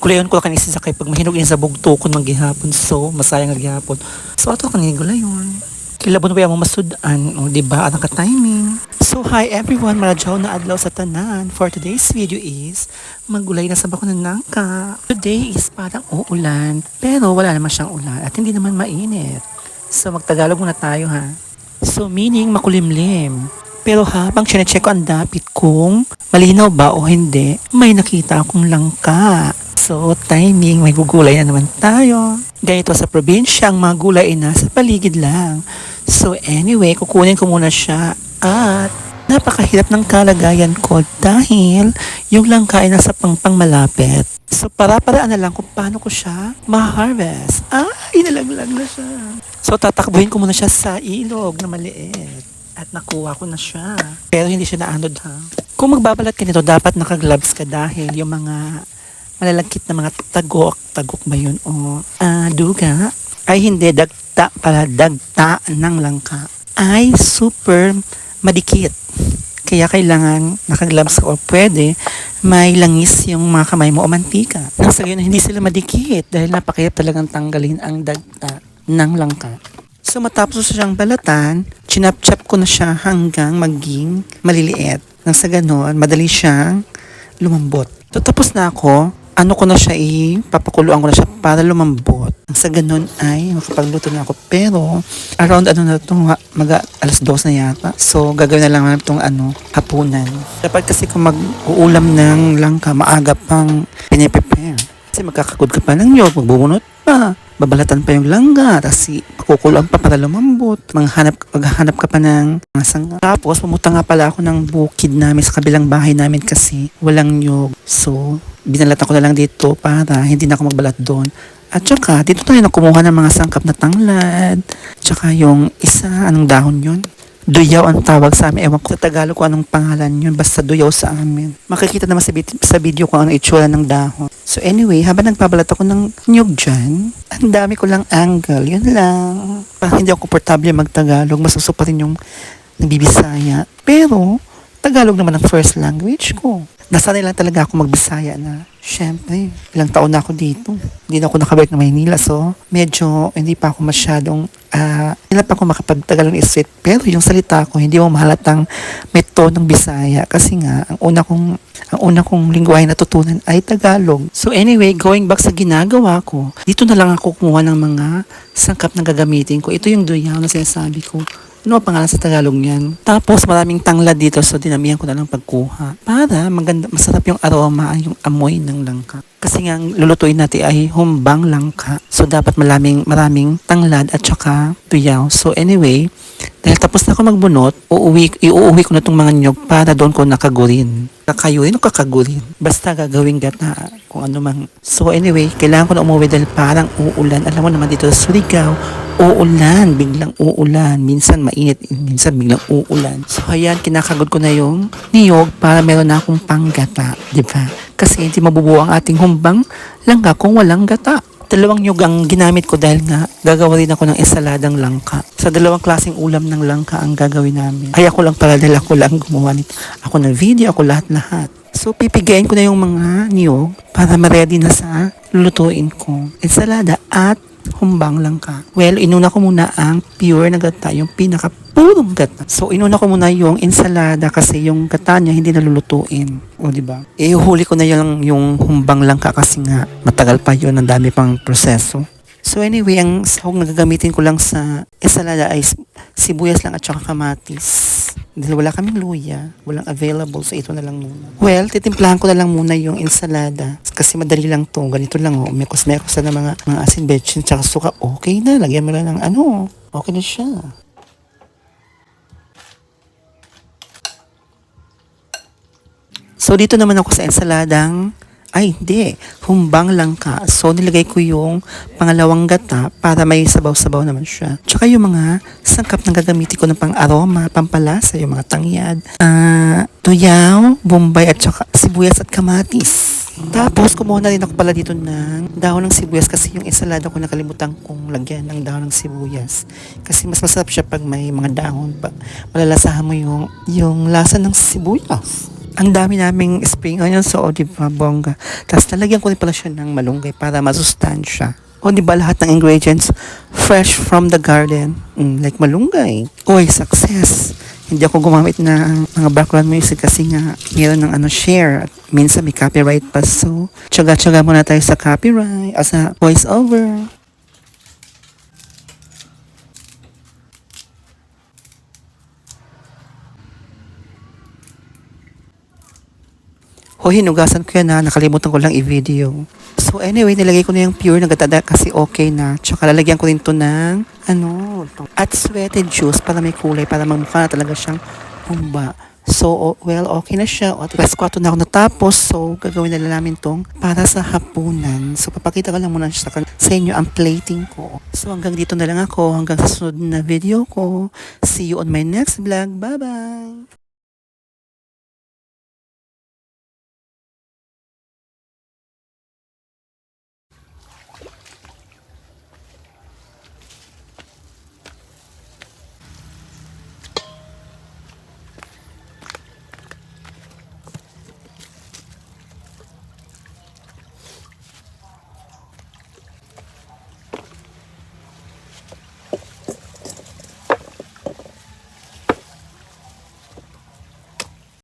Gulayon ko kanis sa kay pag mahinog ini sa bugto kon maghihapon so masayang maghihapon. So ato kang gulayon. Kilabon pa mo masudan, o di ba? Ang timing. So hi everyone, maradyaw na adlaw sa tanan. For today's video is maggulay na sa bako ng nangka. Today is parang uulan, pero wala naman siyang ulan at hindi naman mainit. So magtagalog muna tayo ha. So meaning makulimlim. Pero habang sinecheck ko ang dapit kung malinaw ba o hindi, may nakita akong langka. So, timing, may gugulay na naman tayo. Ganito sa probinsya, ang mga gulay ay nasa paligid lang. So, anyway, kukunin ko muna siya. At napakahirap ng kalagayan ko dahil yung langka ay nasa pangpang malapit. So, para-paraan na lang kung paano ko siya ma-harvest. Inalaglag na siya. So, tatakbuhin ko muna siya sa ilog na maliit. At nakuha ko na siya. Pero hindi siya naanod ha. Kung magbabalat ka nito, dapat naka-gloves ka dahil yung mga malalagkit na mga tagok ba yun o duga ay hindi dagta ng langka ay super madikit. Kaya kailangan naka-gloves ka o pwede may langis yung mga kamay mo o mantika. Nang sa gayon, hindi sila madikit dahil napakahirap talagang tanggalin ang dagta ng langka. So matapos siyang balatan, chinap-chap ko na siya hanggang maging maliliit. Nang sa ganon, madali siyang lumambot. So tapos na ako, papakuluan ko na siya para lumambot. Sa ganun ay makapagluto na ako. Pero around na ito, alas 2 na yata. So gagawin na lang natin itong hapunan. Dapat kasi kung mag-uulam ng langka, maaga pang piniprepare. Kasi magkakagod ka pa ng nyog, magbubunot pa. Babalatan pa yung langga, tapos pakukuluan pa para lumambot. Maghahanap ka pa ng mga sangga. Tapos pumunta nga pala ako ng bukid namin sa kabilang bahay namin kasi walang nyog. So binalatan ko na lang dito para hindi na ako magbalat doon. At saka, dito tayo na kumuha ng mga sangkap na tanglad. Tsaka yung isa, anong dahon yun? Duyaw ang tawag sa amin. Ewan ko sa Tagalog kung anong pangalan yun. Basta duyaw sa amin. Makikita naman sa video kung anong itsura ng dahon. So anyway, habang nagbabalat ako ng nyug dyan, ang dami ko lang angle. Yun lang. Parang hindi ako komportable magtagalog. Mas gusto pa rin yung nagbibisaya. Pero, Tagalog naman ang first language ko. Nasanay lang talaga ako magbisaya na. Siyempre, ilang taon na ako dito. Hindi na ako nakabalik na Maynila. So, medyo hindi pa ako masyadong, hindi pa ako makapagtagalog ng isip. Pero yung salita ko, hindi mo mahalatang may tonong Bisaya. Kasi nga, ang una kong lingwahe natutunan ay Tagalog. So anyway, going back sa ginagawa ko, dito na lang ako kumuha ng mga sangkap na gagamitin ko. Ito yung duyaw na sinasabi ko. Ano ang pangalan sa Tagalog niyan? Tapos maraming tanglad dito so dinamihan ko na lang pagkuha. Para masarap yung aroma, yung amoy ng langka. Kasi nga lulutuin natin ay humbang langka. So dapat maraming tanglad at saka tuyaw. So anyway, dahil tapos na ako magbunot, iuuwi ko na itong mga nyog para doon ko nakagurin. Kakayuin o kakagurin. Basta gagawin gata kung ano mang. So anyway, kailangan ko na umuwi dahil parang uulan. Alam mo naman dito sa Surigao, uulan, biglang uulan. Minsan mainit, minsan biglang uulan. So ayan, kinakagod ko na yung niyog para meron na akong panggata. Diba? Kasi hindi mabubuo ang ating humbang langka kung walang gata. Dalawang nyug ang ginamit ko dahil nga gagawa rin ako ng ensaladang langka. Sa dalawang klaseng ulam ng langka ang gagawin namin. Ay ako lang pala dahil ako lang gumawa nito. Ako ng video, ako lahat-lahat. So pipigayin ko na yung mga niyog para ma-ready na sa lulutuin ko. Ensalada at humbang langka. Well, inuna ko muna ang pure na gata, yung pinaka-purong gata. So, inuna ko muna yung ensalada kasi yung gata niya hindi nalulutuin. O, diba? Ihuli ko na yung humbang langka kasi nga matagal pa yun, ang dami pang proseso. So, anyway, ang sahog na gagamitin ko lang sa ensalada ay sibuyas lang at saka kamatis. Dahil wala kaming luya, walang available, so ito na lang muna. Well, titimplahan ko na lang muna yung ensalada kasi madali lang to. Ganito lang mekos-mekos na mga asin, bechin, tsaka suka. Okay na, lagyan mo lang ng okay na siya. So dito naman ako sa ensaladang humbang langka. So, nilagay ko yung pangalawang gata para may sabaw-sabaw naman siya. Tsaka yung mga sangkap na gagamitin ko ng pang-aroma, pampalasa, yung mga tangyad, tuyaw, bombay, at saka sibuyas at kamatis. Tapos, kumuha na rin ako pala dito ng dahon ng sibuyas kasi yung ensalada ko nakalimutan kong lagyan ng dahon ng sibuyas. Kasi mas masarap siya pag may mga dahon pa. Malalasahan mo yung lasa ng sibuyas. Ang dami naming spring onion, so o diba, bongga. Tapos nalagyan ko rin pala siya ng malunggay para masustansya. O diba, lahat ng ingredients fresh from the garden. Like malunggay. Uy, success! Hindi ako gumamit ng mga background music kasi nga meron ng share at minsan may copyright pa. So, tsaga-tsaga muna tayo sa copyright o sa voice over. Hinugasan ko yan na, nakalimutan ko lang i-video. So anyway, nilagay ko na yung pure na gatada kasi okay na. Tsaka lalagyan ko rin to ng at sweated juice para may kulay, para magmukha na talaga siyang humba. So, well, okay na siya. At last quarto na ako natapos. So, gagawin na lang namin tong para sa hapunan. So, papakita ko lang muna sa inyo ang plating ko. So, hanggang dito na lang ako. Hanggang sa sunod na video ko. See you on my next vlog. Bye-bye!